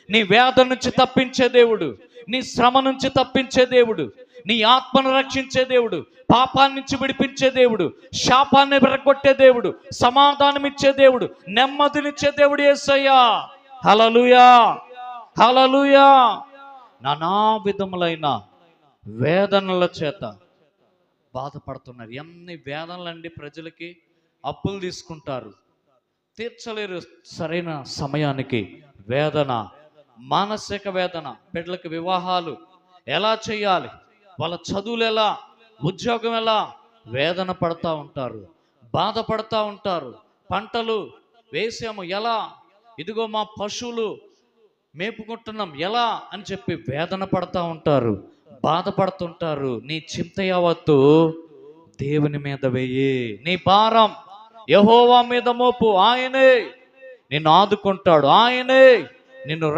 నీ వేదన నుంచి తప్పించే దేవుడు, నీ శ్రమ నుంచి తప్పించే దేవుడు, నీ ఆత్మను రక్షించే దేవుడు, పాపాన్ని నుంచి విడిపించే దేవుడు, శాపాన్ని విరగొట్టే దేవుడు, సమాధానం ఇచ్చే దేవుడు, నెమ్మదినిచ్చే దేవుడు యేసయ్యా. హల్లెలూయా, హల్లెలూయా. నానా విధములైన వేదనల చేత బాధపడుతున్నారు. ఎన్ని వేదనలండి ప్రజలకి. అప్పులు తీసుకుంటారు, తీర్చలేరు సరైన సమయానికి. వేదన, మానసిక వేదన, బిడ్డలకు వివాహాలు ఎలా చేయాలి, వాళ్ళ చదువులు ఎలా, ఉద్యోగం ఎలా, వేదన పడతా ఉంటారు, బాధపడతా ఉంటారు. పంటలు వేసాము ఎలా, ఇదిగో మా పశువులు మేపుకుంటున్నాం ఎలా అని చెప్పి వేదన పడతా ఉంటారు, బాధపడుతుంటారు. నీ చింత యావత్తు దేవుని మీద వేయి, నీ భారం యెహోవా మీద మోపు. ఆయనే నిన్ను ఆదుకుంటాడు, ఆయనే నిన్ను